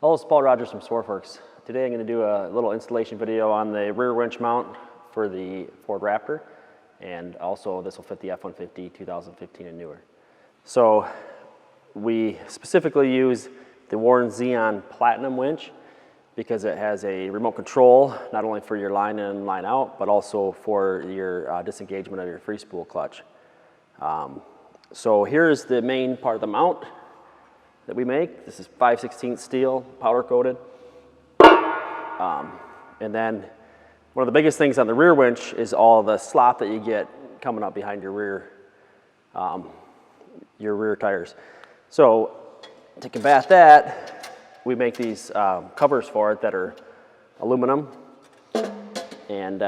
Hello, it's Paul Rogers from Swartworks. Today I'm going to do a little installation video on the rear winch mount for the Ford Raptor, and also this will fit the F-150 2015 and newer. So we specifically use the Warren Xeon Platinum winch because it has a remote control, not only for your line in and line out, but also for your disengagement of your free spool clutch. So here's the main part of the mount that we make. This is 5/16 steel, powder coated. And then one of the biggest things on the rear winch is all the slop that you get coming up behind your rear tires. So to combat that, we make these covers for it that are aluminum. And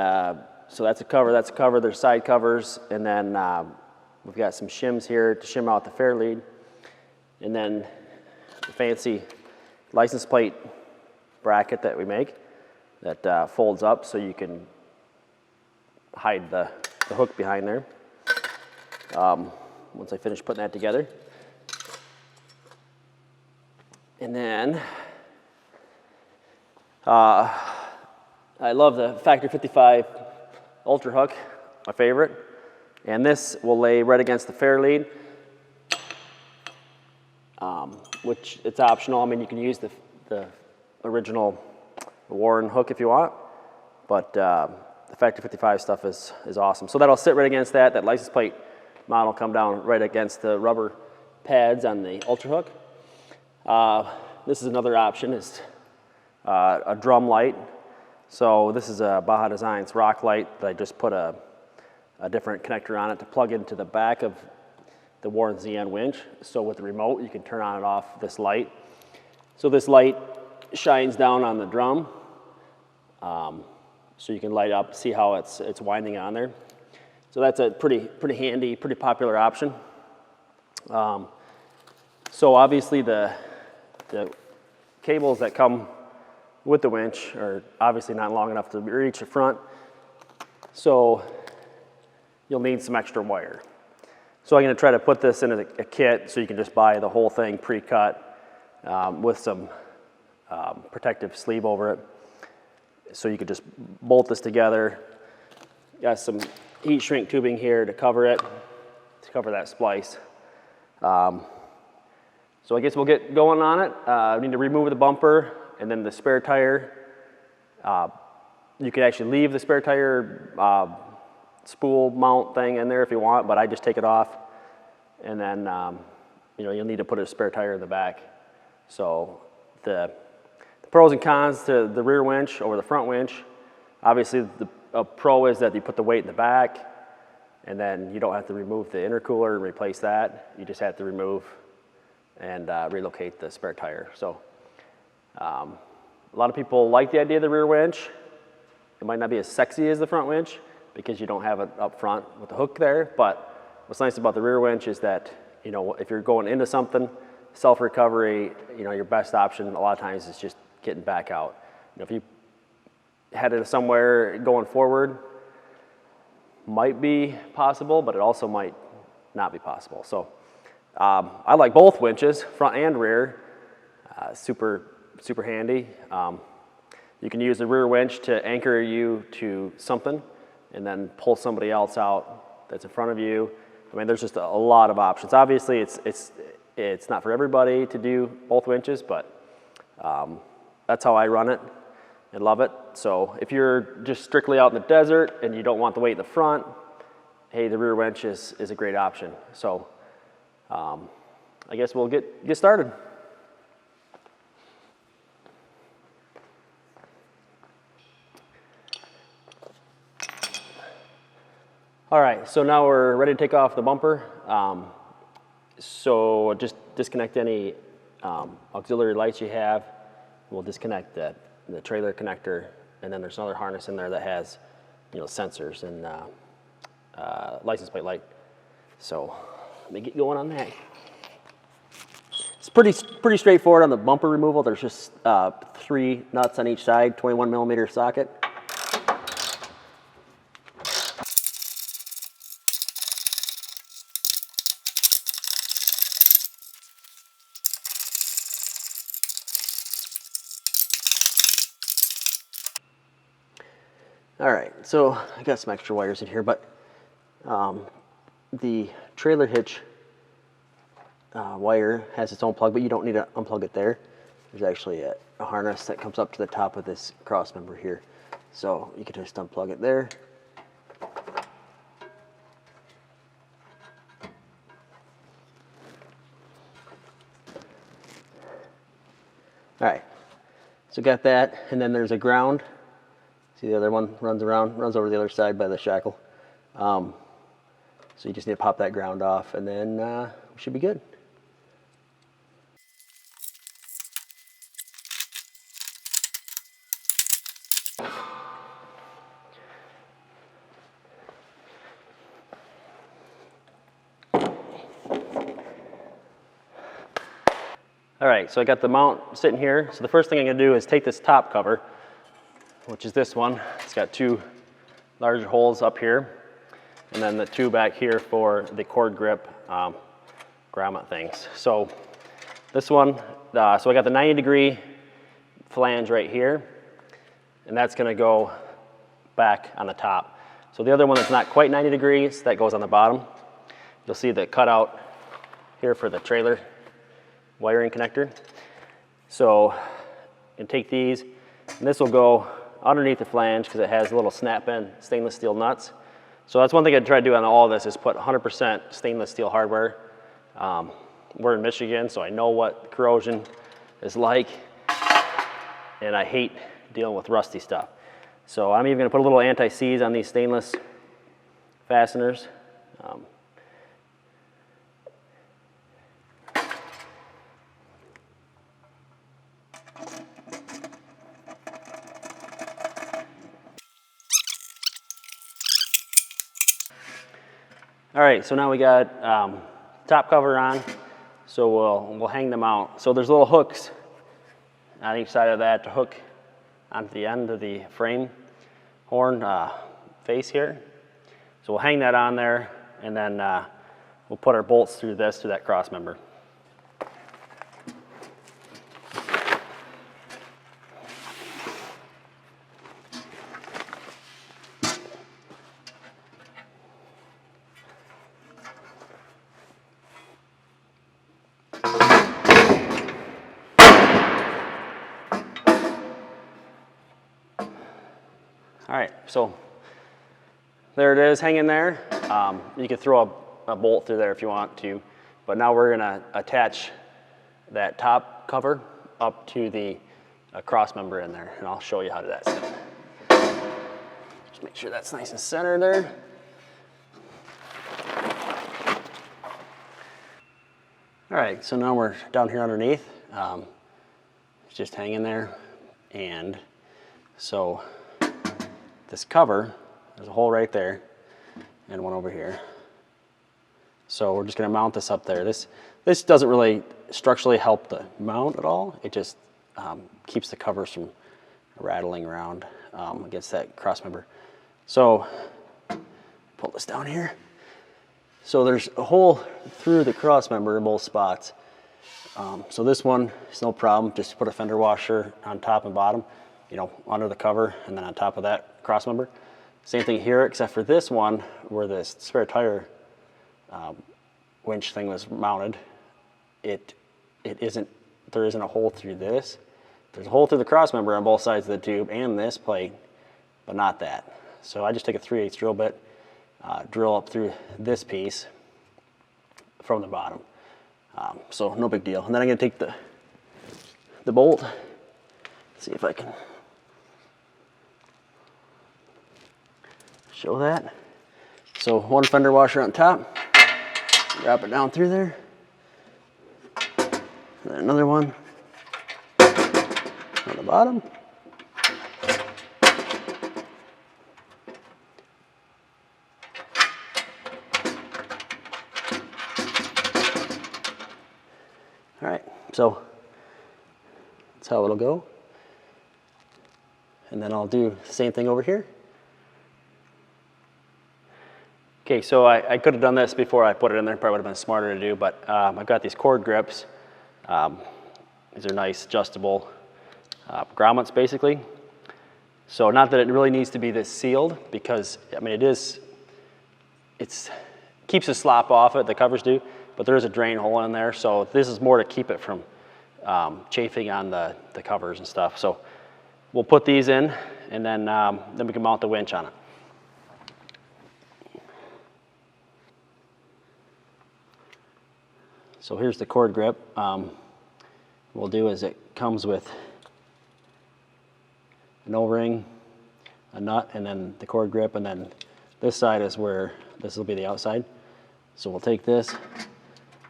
so that's a cover, there's side covers, and then we've got some shims here to shim out the Fairlead. And then the fancy license plate bracket that we make that folds up so you can hide the hook behind there. Once I finish putting that together. And then I love the Factory 55 Ultra Hook, my favorite. And this will lay right against the Fairlead, which it's optional. I mean, you can use the original Warren hook if you want, but the Factory 55 stuff is awesome. So that'll sit right against that. That license plate mount will come down right against the rubber pads on the Ultra Hook. This is another option, is a drum light. So this is a Baja Designs rock light that I just put a different connector on it to plug into the back of the Warren Xeon winch. So with the remote, you can turn on and off this light. So this light shines down on the drum, so you can light up, see how it's winding on there. So that's a pretty handy, pretty popular option. So obviously the cables that come with the winch are obviously not long enough to reach the front, so you'll need some extra wire. So I'm going to try to put this in a kit so you can just buy the whole thing pre-cut with some protective sleeve over it. So you could just bolt this together. Got some heat shrink tubing here to cover it, to cover that splice. So I guess we'll get going on it. We need to remove the bumper and then the spare tire. You can actually leave the spare tire spool mount thing in there if you want, but I just take it off, and then you'll need to put a spare tire in the back. So the pros and cons to the rear winch over the front winch, obviously a pro is that you put the weight in the back, and then you don't have to remove the intercooler and replace that. You just have to remove and relocate the spare tire. So a lot of people like the idea of the rear winch. It might not be as sexy as the front winch because you don't have it up front with the hook there, but what's nice about the rear winch is that, if you're going into something, self-recovery, your best option a lot of times is just getting back out. If you headed somewhere going forward, might be possible, but it also might not be possible. So I like both winches, front and rear, super handy. You can use the rear winch to anchor you to something and then pull somebody else out that's in front of you. I mean, there's just a lot of options. Obviously, it's not for everybody to do both winches, but that's how I run it and love it. So if you're just strictly out in the desert and you don't want the weight in the front, hey, the rear winch is a great option. So I guess we'll get started. All right, so now we're ready to take off the bumper. So just disconnect any auxiliary lights you have. We'll disconnect the trailer connector, and then there's another harness in there that has sensors and license plate light. So let me get going on that. It's pretty straightforward on the bumper removal. There's just 3 nuts on each side, 21 millimeter socket. All right, so I got some extra wires in here, but the trailer hitch wire has its own plug, but you don't need to unplug it there. There's actually a harness that comes up to the top of this cross member here. So you can just unplug it there. All right, so got that, and then there's a ground. See, the other one runs over the other side by the shackle. So you just need to pop that ground off, and then we should be good. All right, so I got the mount sitting here. So the first thing I'm gonna do is take this top cover, which is this one. It's got two larger holes up here, and then the two back here for the cord grip grommet things. So this one, so I got the 90-degree flange right here, and that's gonna go back on the top. So the other one that's not quite 90 degrees, that goes on the bottom. You'll see the cutout here for the trailer wiring connector. So you can take these, and this will go underneath the flange because it has little snap-in stainless steel nuts. So that's one thing I try to do on all of this is put 100% stainless steel hardware. We're in Michigan, so I know what corrosion is like, and I hate dealing with rusty stuff. So I'm even gonna put a little anti-seize on these stainless fasteners. All right, so now we got top cover on, so we'll hang them out. So there's little hooks on each side of that to hook onto the end of the frame horn face here. So we'll hang that on there, and then we'll put our bolts through that cross member. All right, so there it is hanging there. You could throw a bolt through there if you want to, but now we're gonna attach that top cover up to the cross member in there, and I'll show you how to do that. Just make sure that's nice and centered there. All right, so now we're down here underneath. It's just hanging there, and so this cover, there's a hole right there and one over here. So we're just gonna mount this up there. This doesn't really structurally help the mount at all. It just keeps the covers from rattling around against that cross member. So pull this down here. So there's a hole through the cross member in both spots. So this one is no problem. Just put a fender washer on top and bottom, you know, under the cover, and then on top of that cross member. Same thing here, except for this one where this spare tire winch thing was mounted. There isn't a hole through this. There's a hole through the cross member on both sides of the tube and this plate, but not that. So I just take a 3/8 drill bit, drill up through this piece from the bottom. So no big deal. And then I'm gonna take the bolt, see if I can show that. So one fender washer on top, drop it down through there. And then another one on the bottom. All right, so that's how it'll go. And then I'll do the same thing over here. Okay, so I could have done this before I put it in there, probably would have been smarter to do, but I've got these cord grips. These are nice adjustable grommets basically. So not that it really needs to be this sealed, because I mean it keeps the slop off it, the covers do, but there is a drain hole in there, so this is more to keep it from chafing on the covers and stuff. So we'll put these in, and then we can mount the winch on it. So here's the cord grip. What we'll do is it comes with an O-ring, a nut, and then the cord grip, and then this side is where this will be the outside. So we'll take this,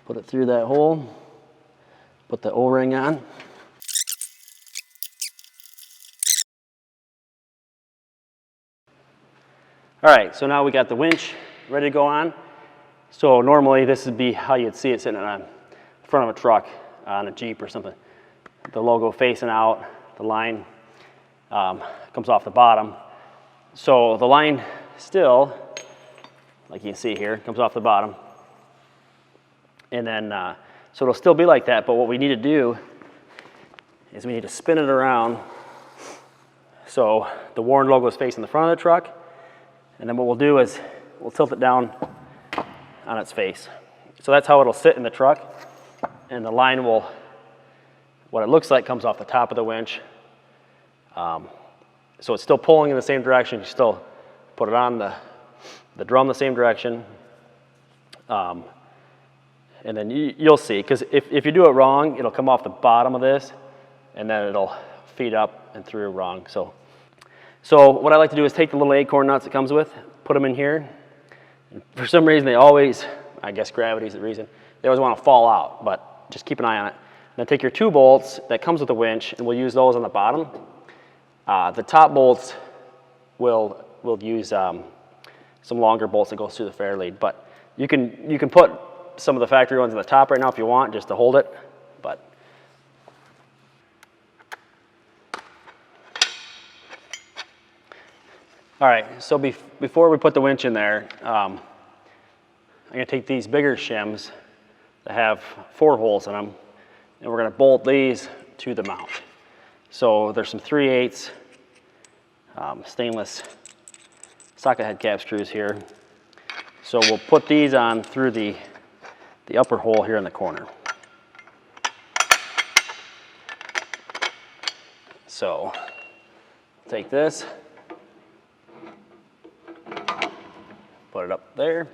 put it through that hole, put the O-ring on. All right, so now we got the winch ready to go on. So normally this would be how you'd see it sitting on the front of a truck, on a Jeep or something. The logo facing out, the line comes off the bottom. So the line still, like you can see here, comes off the bottom. And then, so it'll still be like that, but what we need to do is we need to spin it around so the Warren logo is facing the front of the truck. And then what we'll do is we'll tilt it down on its face. So that's how it'll sit in the truck. And the line will, what it looks like, comes off the top of the winch. So it's still pulling in the same direction. You still put it on the drum the same direction. And then you'll see, because if you do it wrong, it'll come off the bottom of this, and then it'll feed up and through wrong. So what I like to do is take the little acorn nuts it comes with, put them in here. And for some reason, they always, I guess gravity's the reason, they always want to fall out, but just keep an eye on it. Then take your 2 bolts that comes with the winch, and we'll use those on the bottom. The top bolts we'll use some longer bolts that goes through the Fairlead, but you can put some of the factory ones on the top right now if you want, just to hold it. But all right, so before we put the winch in there, I'm going to take these bigger shims that have 4 holes in them, and we're going to bolt these to the mount. So there's some 3/8 stainless socket head cap screws here. So we'll put these on through the upper hole here in the corner. So take this, put it up there.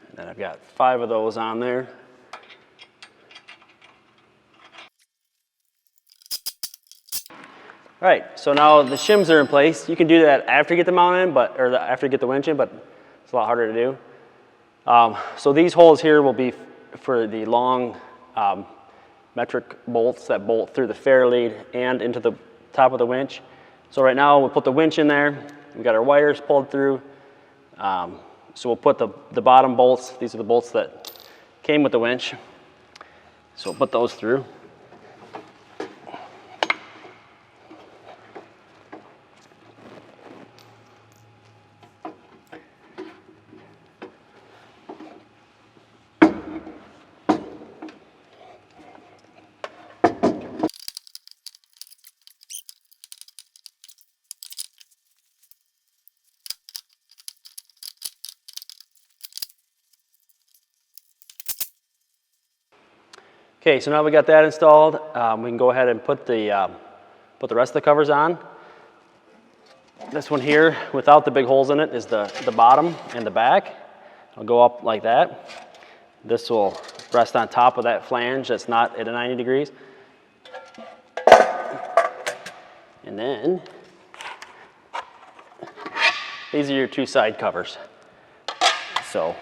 And then I've got 5 of those on there. All right, so now the shims are in place. You can do that after you get the mount in, after you get the winch in, but it's a lot harder to do. So these holes here will be for the long metric bolts that bolt through the Fairlead and into the top of the winch. So right now we'll put the winch in there. We've got our wires pulled through. So we'll put the bottom bolts. These are the bolts that came with the winch. So we'll put those through. Okay, so now we got that installed. We can go ahead and put the rest of the covers on. This one here, without the big holes in it, is the bottom and the back. It'll go up like that. This will rest on top of that flange that's not at a 90 degrees. And then, these are your 2 side covers. So,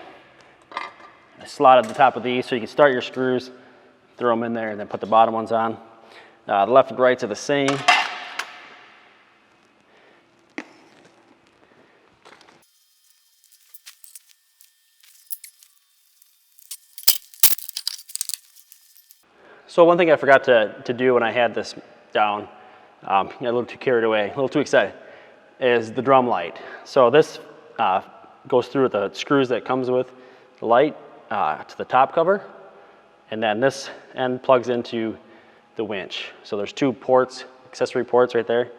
I slotted the top of these so you can start your screws, throw them in there, and then put the bottom ones on. The left and rights are the same. So one thing I forgot to do when I had this down, got a little too carried away, a little too excited, is the drum light. So this goes through the screws that comes with the light to the top cover. And then this end plugs into the winch. So there's 2 ports accessory ports right there.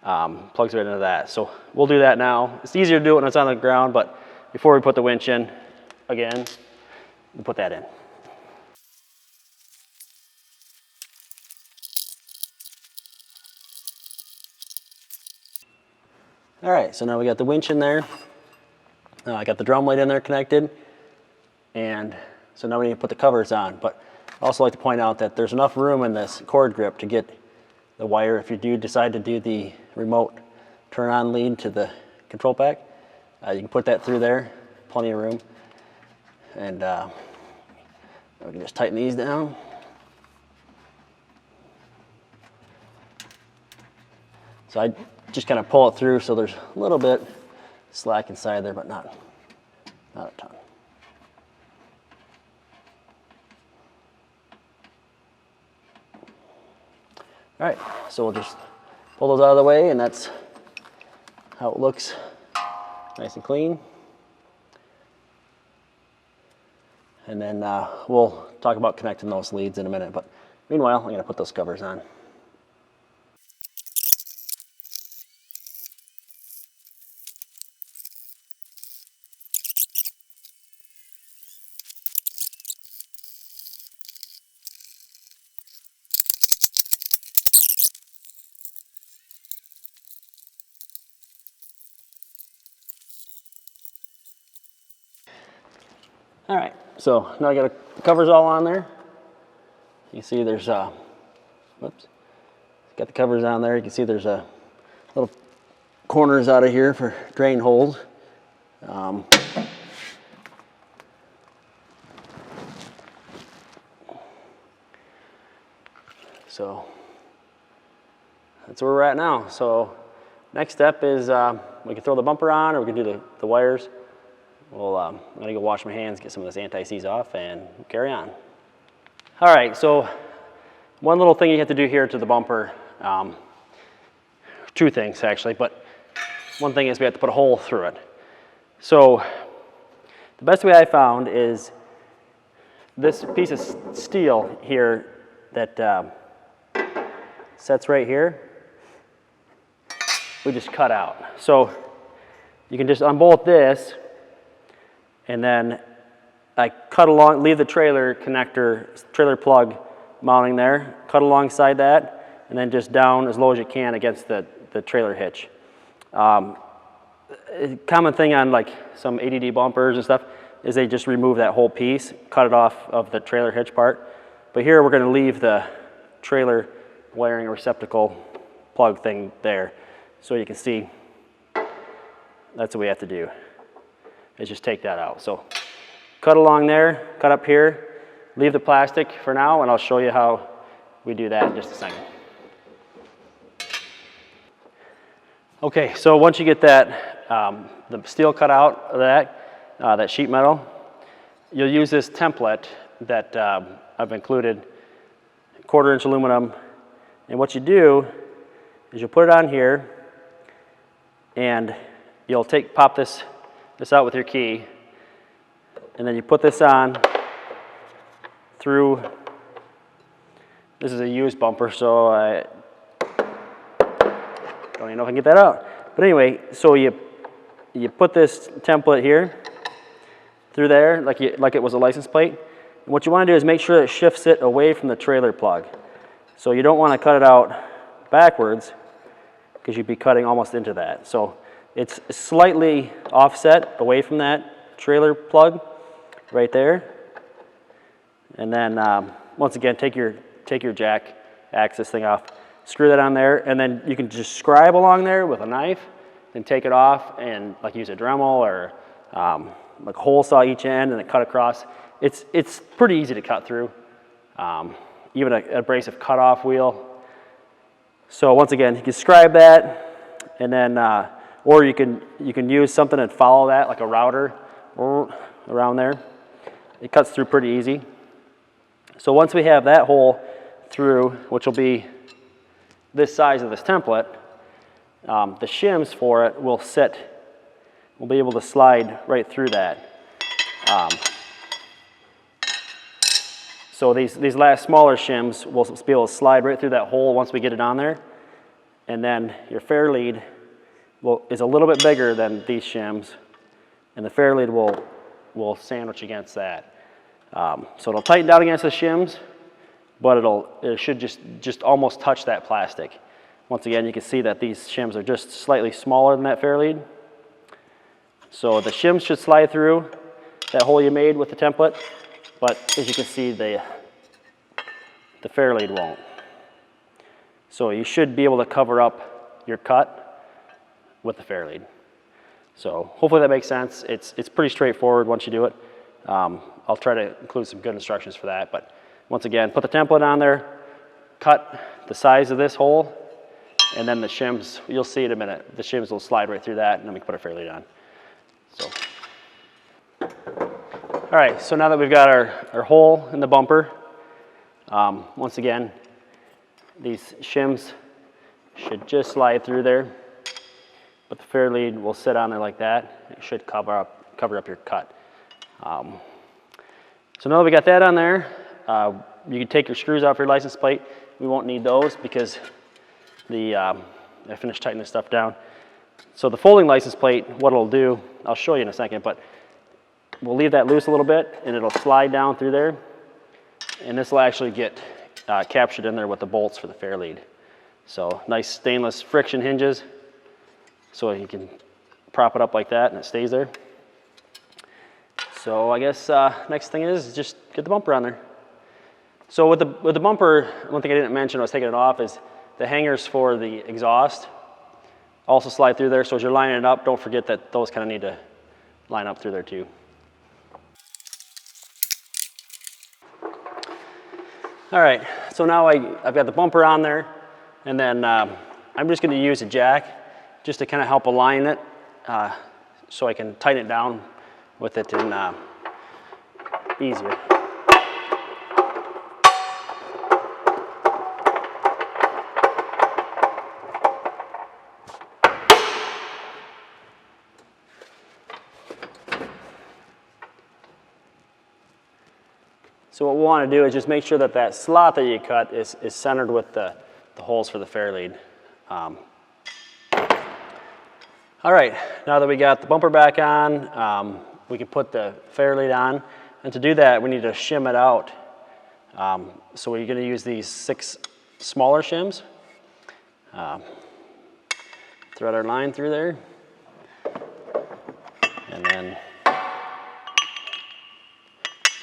Plugs right into that. So we'll do that now. It's easier to do it when it's on the ground, but before we put the winch in, again, we'll put that in. All right, so now we got the winch in there. I got the drum light in there connected. And so now we need to put the covers on. But I also like to point out that there's enough room in this cord grip to get the wire, if you do decide to do the remote turn on lead to the control pack, you can put that through there, plenty of room. And we can just tighten these down. So I just kind of pull it through so there's a little bit slack inside there, but not a ton. All right, so we'll just pull those out of the way, and that's how it looks, nice and clean. And then we'll talk about connecting those leads in a minute, but meanwhile, I'm gonna put those covers on. All right, so now I got the covers all on there. You can see there's whoops, got the covers on there. You can see there's a little corners out of here for drain holes. So that's where we're at now. So next step is we can throw the bumper on, or we can do the wires. Well, I'm gonna go wash my hands, get some of this anti-seize off, and carry on. All right, so one little thing you have to do here to the bumper, two things actually, but one thing is we have to put a hole through it. So the best way I found is this piece of steel here that sets right here, we just cut out. So you can just unbolt this, and then I cut along, leave the trailer connector, trailer plug mounting there, cut alongside that, and then just down as low as you can against the trailer hitch. A common thing on like some ADD bumpers and stuff is they just remove that whole piece, cut it off of the trailer hitch part. But here we're gonna leave the trailer wiring receptacle plug thing there. So you can see that's what we have to do, is just take that out. So cut along there, cut up here, leave the plastic for now, and I'll show you how we do that in just a second. Okay, so once you get that, the steel cut out of that sheet metal, you'll use this template that I've included, 1/4-inch aluminum, and what you do is you'll put it on here, and you'll pop this out with your key, and then you put this on through, this is a used bumper, so I don't even know if I can get that out. But anyway, so you put this template here through there like it was a license plate. And what you want to do is make sure it shifts it away from the trailer plug. So you don't want to cut it out backwards, because you'd be cutting almost into that. So it's slightly offset away from that trailer plug right there. And then once again, take your jack axis thing off, screw that on there, and then you can just scribe along there with a knife, then take it off and like use a Dremel or like hole saw each end and then cut across. It's pretty easy to cut through, even a abrasive cutoff wheel. So once again, you can scribe that, and then or you can use something and follow that like a router around there. It cuts through pretty easy. So once we have that hole through, which will be this size of this template, the shims for it will we'll be able to slide right through that. So So these last smaller shims will be able to slide right through that hole once we get it on there. And then your Fairlead is a little bit bigger than these shims, and the Fairlead will sandwich against that. So it'll tighten down against the shims, but it should just almost touch that plastic. Once again, you can see that these shims are just slightly smaller than that Fairlead. So the shims should slide through that hole you made with the template, but as you can see, the Fairlead won't. So you should be able to cover up your cut with the Fairlead. So hopefully that makes sense. It's pretty straightforward once you do it. I'll try to include some good instructions for that, but once again, put the template on there, cut the size of this hole, and then the shims, you'll see in a minute, the shims will slide right through that, and then we can put our Fairlead on. So, all right, so now that we've got our hole in the bumper, once again, these shims should just slide through there, but the Fairlead will sit on there like that. It should cover up your cut. So now that we got that on there, you can take your screws off your license plate. We won't need those because I finished tightening this stuff down. So the folding license plate, what it'll do, I'll show you in a second, but we'll leave that loose a little bit and it'll slide down through there. And this will actually get captured in there with the bolts for the Fairlead. So nice stainless friction hinges, so you can prop it up like that and it stays there. So I guess next thing is just get the bumper on there. So with the bumper, one thing I didn't mention when I was taking it off is the hangers for the exhaust also slide through there. So as you're lining it up, don't forget that those kind of need to line up through there too. All right, so now I've got the bumper on there, and then I'm just going to use a jack just to kind of help align it so I can tighten it down with it and easier. So what we want to do is just make sure that that slot that you cut is centered with the holes for the Fairlead. All right, now that we got the bumper back on, we can put the Fairlead on. And to do that, we need to shim it out. So we're going to use these 6 smaller shims. Thread our line through there. And then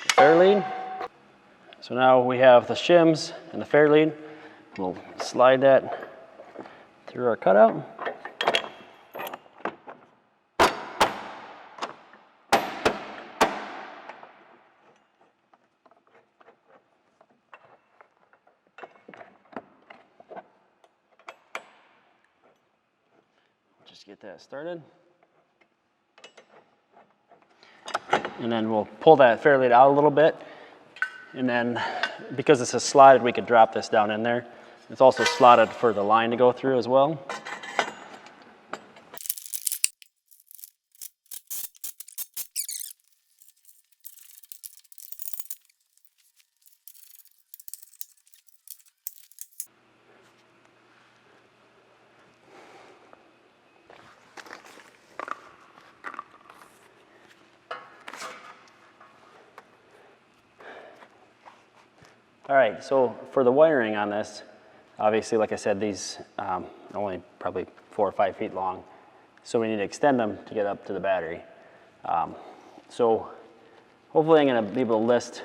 the Fairlead. So now we have the shims and the Fairlead. We'll slide that through our cutout. Just get that started. And then we'll pull that Fairlead out a little bit. And then, because this is slotted, we could drop this down in there. It's also slotted for the line to go through as well. All right, so for the wiring on this, obviously, like I said, these are only probably 4 or 5 feet long, so we need to extend them to get up to the battery. So hopefully I'm going to be able to list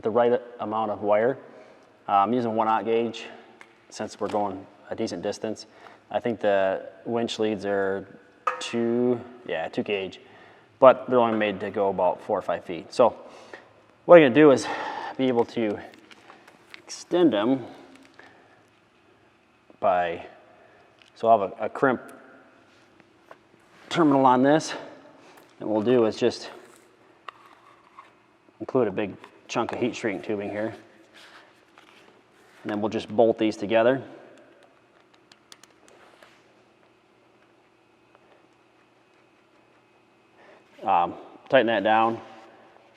the right amount of wire. I'm using 1/0 gauge since we're going a decent distance. I think the winch leads are 2 gauge, but they're only made to go about 4 or 5 feet. So what I'm going to do is be able to extend them by, so I'll have a crimp terminal on this, and what we'll do is just include a big chunk of heat shrink tubing here, and then we'll just bolt these together. Tighten that down,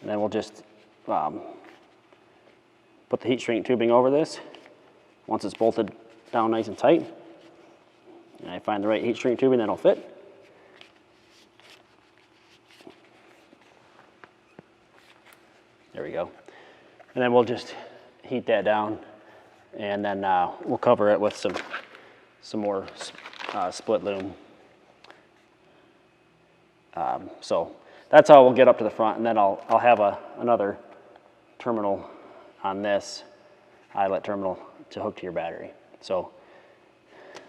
and then we'll just put the heat shrink tubing over this. Once it's bolted down nice and tight, and I find the right heat shrink tubing that'll fit. There we go. And then we'll just heat that down, and then we'll cover it with some more split loom. So that's how we'll get up to the front, and then I'll have another terminal on this eyelet terminal to hook to your battery. So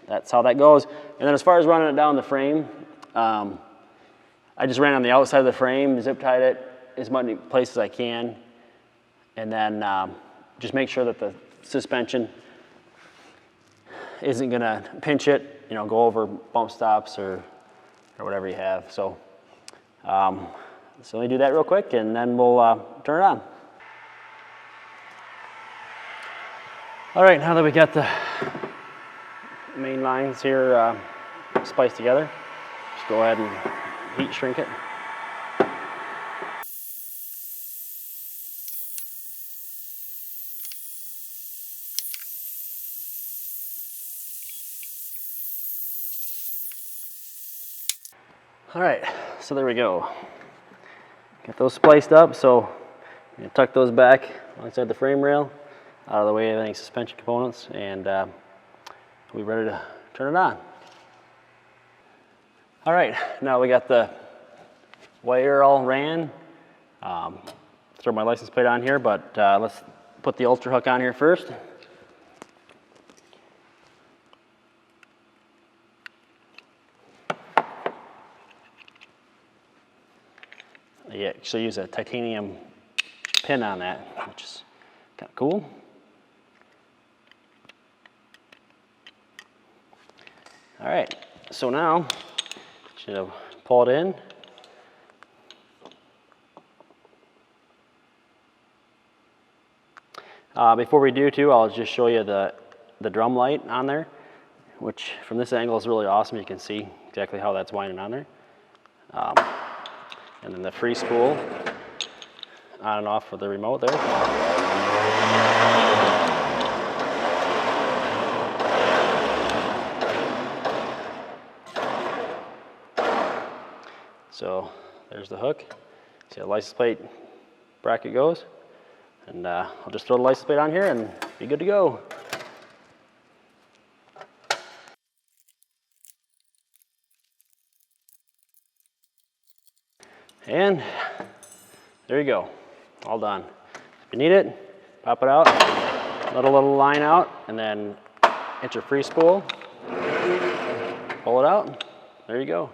that's how that goes. And then as far as running it down the frame, I just ran on the outside of the frame, zip tied it as many places as I can, and then just make sure that the suspension isn't gonna pinch it, you know, go over bump stops or whatever you have. So let me do that real quick, and then we'll turn it on. All right, now that we got the main lines here spliced together, just go ahead and heat shrink it. All right, so there we go. Get those spliced up, so you tuck those back alongside the frame rail, out of the way of any suspension components, and we're ready to turn it on. All right, now we got the wire all ran. Throw my license plate on here, but let's put the ultra hook on here first. You actually use a titanium pin on that, which is kind of cool. All right, so now should pull it in. Before we do too, I'll just show you the drum light on there, which from this angle is really awesome. You can see exactly how that's winding on there. And then the free spool on and off with the remote there. So there's the hook. See how the license plate bracket goes. And I'll just throw the license plate on here and be good to go. And there you go, all done. If you need it, pop it out, let a little line out, and then hit your free spool, pull it out, there you go.